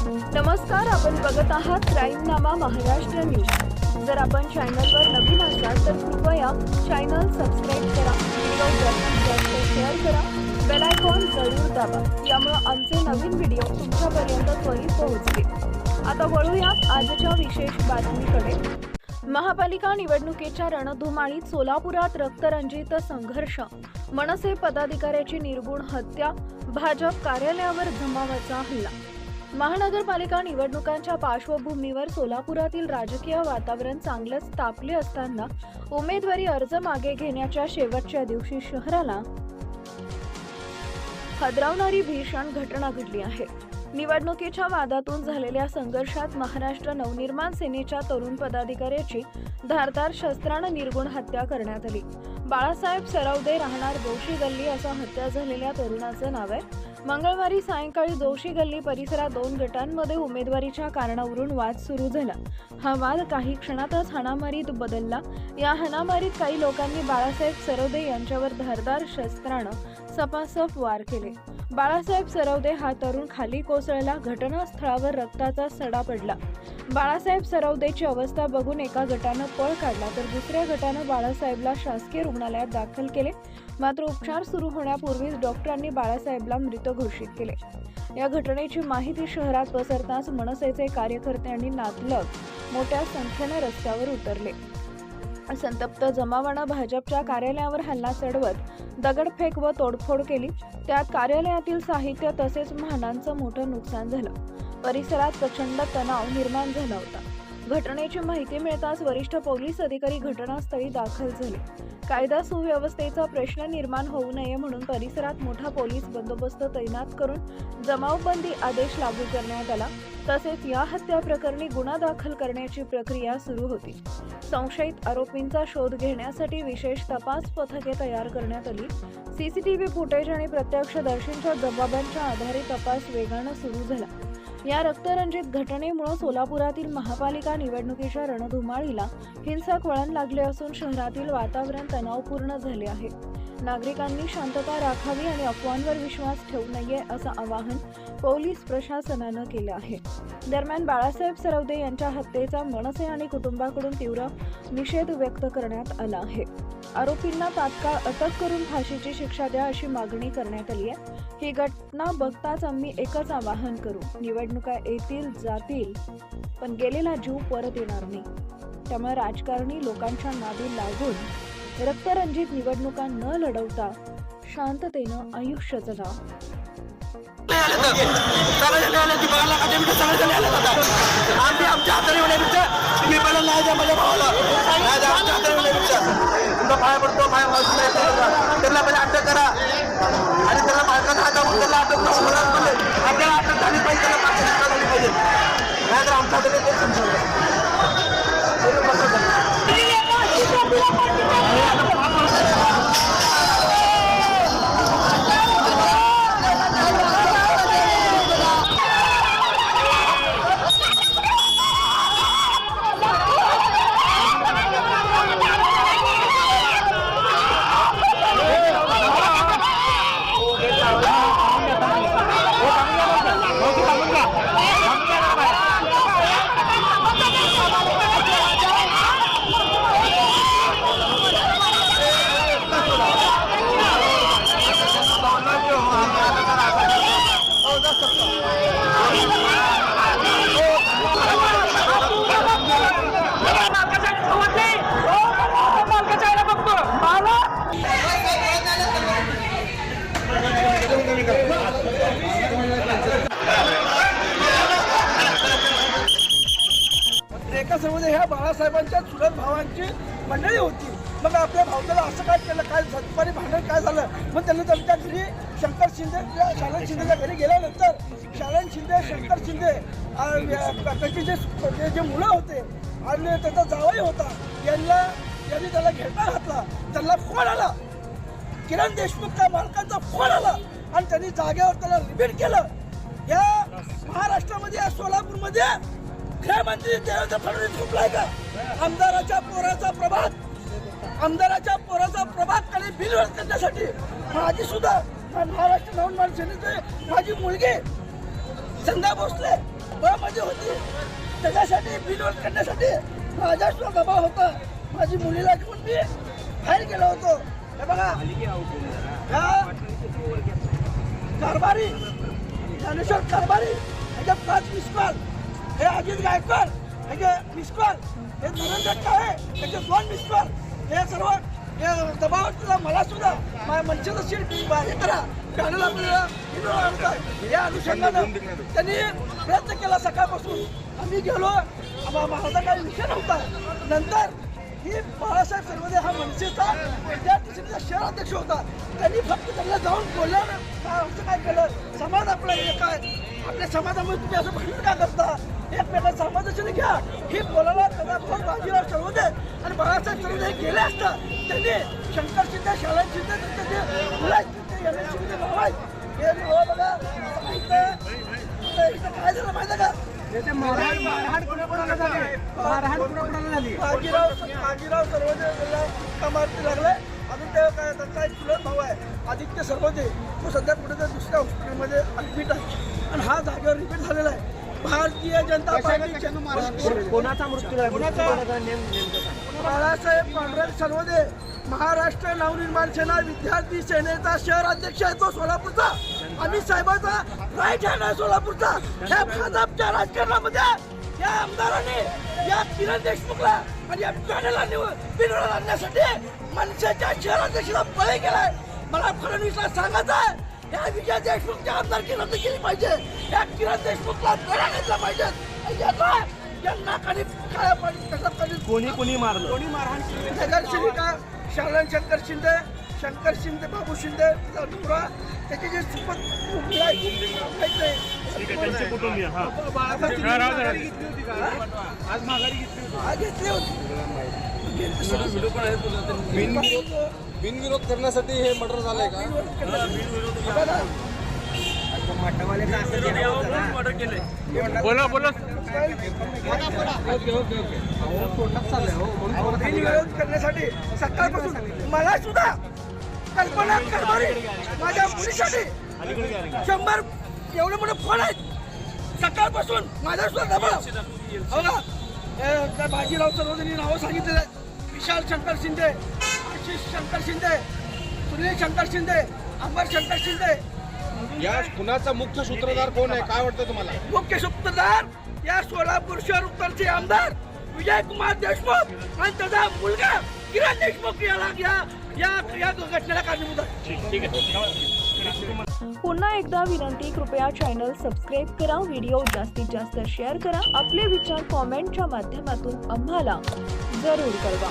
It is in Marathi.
नमस्कार, आपण बघत आहात क्राईमनामा महाराष्ट्र न्यूज। जर आपण चॅनलवर नवीन असाल तर कृपया चॅनल सबस्क्राइब करा, व्हिडिओ जास्तीत जास्त शेअर करा, बेल आयकॉन जरूर दाबा, यामुळे आमचे नवीन व्हिडिओ तुमच्यापर्यंत त्वरित पोहोचतील। आता वळूया आजच्या विशेष बातमीकडे। महापालिका निवडणुकीच्या रणधुमाळीत सोलापुरात रक्तरंजित संघर्ष, मनसे पदाधिकाऱ्याची निर्गुण हत्या, भाजप कार्यालयावर जमावाचा हल्ला। महानगरपालिका निवडणुकांच्या पार्श्वभूमीवर सोलापुरातील राजकीय वातावरण चांगलंच तापले असताना उमेदवारी अर्ज मागे घेण्याच्या शेवटच्या दिवशी शहराला हादरवणारी भीषण घटना घडली आहे। निवडणुकीच्या वादातून झालेल्या संघर्षात महाराष्ट्र नवनिर्माण सेनेच्या तरुण पदाधिकाऱ्याची धारदार शस्त्राने निर्गुण हत्या करण्यात आली। बाळासाहेब सरवदे, राहणार जोशी गल्ली असं हत्या झालेल्या तरुणाचं नाव आहे। मंगळवारी सायंकाळी जोशी गल्ली परिसरात दोन गटांमध्ये उमेदवारीच्या कारणावरून वाद सुरू झाला। हा वाद काही क्षणातच हाणामारीत बदलला। या हाणामारीत काही लोकांनी बाळासाहेब सरवदे यांच्यावर धारदार शस्त्राने सपासप वार केले। बाळासाहेब सरवदे हा तरुण खाली कोसळला। घटनास्थळावर रक्ताचा सडा पडला। बाळासाहेब सरवदेची अवस्था बघून एका गटानं पळ काढला तर दुसऱ्या गटानं बाळासाहेबला शासकीय रुग्णालयात दाखल केले। मात्र उपचार सुरू होण्यापूर्वीच डॉक्टरांनी बाळासाहेबला मृत घोषित केले। या घटनेची माहिती शहरात पसरताच मनसेचे कार्यकर्ते आणि नातलग मोठ्या संख्येने रस्त्यावर उतरले। संतप्त जमावानं भाजपच्या कार्यालयावर हल्ला चढवत दगडफेक व तोडफोड केली। त्यात कार्यालयातील साहित्य तसेच वाहनांचं मोठं नुकसान झालं। परिसरात प्रचंड तणाव निर्माण झाला होता। घटनेची माहिती मिळताच वरिष्ठ पोलीस अधिकारी घटनास्थळी दाखल झाले। कायदा सुव्यवस्थेचा प्रश्न निर्माण होऊ नये म्हणून परिसरात मोठा पोलीस बंदोबस्त तैनात करून जमावबंदी आदेश लागू करण्यात आला। तसेच या हत्या प्रकरणी गुन्हा दाखल करण्याची प्रक्रिया सुरू होती। संशयित आरोपींचा शोध घेण्यासाठी विशेष तपास पथके तयार करण्यात आली। सीसीटीव्ही फुटेज आणि प्रत्यक्षदर्शींच्या जबाबांच्या आधारे तपास वेगाने सुरू झाला। या रक्तरंजित घटनेमुळे सोलापुरातील महापालिका निवडणुकीच्या रणधुमाळीला हिंसक वळण लागले असून शहरातील वातावरण तणावपूर्ण झाले आहे। नागरिकांनी शांतता राखावी आणि अफवांवर विश्वास ठेवू नये असं आवाहन पोलीस प्रशासनानं केलं आहे। दरम्यान बाळासाहेब सरवदे यांच्या हत्येचा मनसे आणि कुटुंबाकडून तीव्र निषेध व्यक्त करण्यात आला आहे। आरोपींना तात्काळ अटक करून फाशीची शिक्षा द्या अशी मागणी करण्यात आली आहे। ही घटना बघताच आम्ही एकच आवाहन करू, निवडणुका येतील जातील पण गेलेला जीव परत येणार नाही। त्यामुळे राजकारणी लोकांच्या नादी लागून रक्तरंजित निवडणुका न लढवता शांततेनं आयुष्य जगा। रेखासमध्ये ह्या बाळासाहेबांच्या चुलत भावांची मंडळी होती। मग आपल्या भावनाला असं काय केलं, काय दुपारी भांडण काय झालं, मग त्यांनी त्यांच्या घरी शंकर शिंदे शालन शिंदेच्या घरी गेल्यानंतर शालन शिंदे शंकर शिंदे त्याचे जे मुलं होते आणि त्याचा जावई होता यांनी त्याला घेरता घातला। त्यांना फोन आला, किरण देशमुखच्या मालकांचा फोन आला आणि त्यांनी जागेवर त्याला रिपीट केलं। या महाराष्ट्रामध्ये या सोलापूरमध्ये गृहमंत्री देवेंद्र फडणवीस झोपलाय का? आमदाराच्या पोराचा प्रभाग बिल करण्यासाठी माझी सुद्धा महाराष्ट्र नवनिर्माण सेनेचे माझी मुलगी संध्या भोसले ब मध्ये होती. त्याच्यासाठी बिनविरोध करण्यासाठी माझ्यावर दबाव होता. माझी मुलीला घेऊन मी बाहेर गेलो होतो. हे बघा, ह्या कारभारी ज्ञानेश्वर कारभारी ह्याचे 5 मिस कॉल, हे अजित गायकवाड ह्याचे मिस कॉल, हे धनंजय काळे ह्याचे 2 मिस कॉल, हे सर्व हे दबाव तुला मला सुद्धा माझ्या मनसेचं सीट हे करा पॅनल आपल्याला या अनुषंगानं त्यांनी प्रयत्न केला. सकाळपासून आम्ही गेलो, माझा काही विषय नव्हता. नंतर ही बाळासाहेब सर्वदे हा मनसेचा विद्यार्थी शहर अध्यक्ष होता. त्यांनी फक्त त्यांना जाऊन बोलल्यानं असं काय केलं, समाज आपला हे काय, आपल्या समाजामुळे तुम्ही असं भांडण का करता, एकमेकांना समाजाने घ्या ही बोलायला त्याचा फोन बाजीराव सर्वदे आणि बाळासाहेब सर्वदे हे गेले असता. त्यांनी शंकर शिंदे, शाळा शिंदे, त्यांचे मुलाचे शिंदे भाऊ आहेत, हे बघा इथं काय झालं माहिती का, बाजीराव सर्वदे का मारती लागले. अजून ते काय त्यांचा एक चुलत भाऊ आहे आदित्य सर्वदे, तो सध्या कुठेतरी दुसऱ्या हॉस्पिटलमध्ये ॲडमिट आहे आणि हा जागेवर रिपीट झालेला आहे. भारतीय जनता पार्टी कोणाचा मृत्यू बाळासाहेब पांडुरंग सर्वदे महाराष्ट्र नवनिर्माण सेना विद्यार्थी सेनेचा शहर अध्यक्ष आहे तो सोलापूरचा. अमित साहेबांचा राईट हँड आहे सोलापूरचा. या भाजपच्या राजकारणामध्ये या आमदारांनी या किरण देशमुखला आणि या पॅनलला बिनविरोध आणण्यासाठी मनसेच्या शहर अध्यक्षाला बळी गेलाय. मला फडणवीसला सांगायचं आहे, या विजय देशमुखच्या आमदारकी रद्द केली पाहिजे. या किरण देशमुखला दरा घेतला पाहिजे. यांना काही काय कोणी मारलं, कोणी मारहाण नगरसेविका का शालन शंकर शिंदे बाबू शिंदे नवरा, त्याचे जे सुपत कुटुंबीय आज माघारी घेतली होती. बिनविरोध करण्यासाठी हे मर्डर झालंय का? बोला बिनविरोध करण्यासाठी सकाळपासून मला सुद्धा कल्पना कारभारी माझ्या मुलीसाठी 100 एवढे मोठे फोन आहेत. सकाळपासून माझ्या सुद्धा दबाव हो ना. त्या बाजीराव सर्वजणी नावं सांगितलेले आहेत. विशाल शंकर शिंदे, आशिष शंकर शिंदे, सुनील शंकर शिंदे, अंबर शंकर शिंदे. या खुनाचा मुख्य सूत्रधार कोण आहे, काय वाटतं तुम्हाला? मुख्य सूत्रधार या सोलापूर शहर उत्तरचे आमदार विजय कुमार देशमुख आणि त्याचा मुलगा किरण देशमुख या घटनेला कारणीभूत आहे. पुन्हा एकदा विनंती, कृपया चॅनल सबस्क्राईब करा, व्हिडिओ जास्तीत जास्त शेअर करा, आपले विचार कॉमेंटच्या माध्यमातून आम्हाला जरूर कळवा.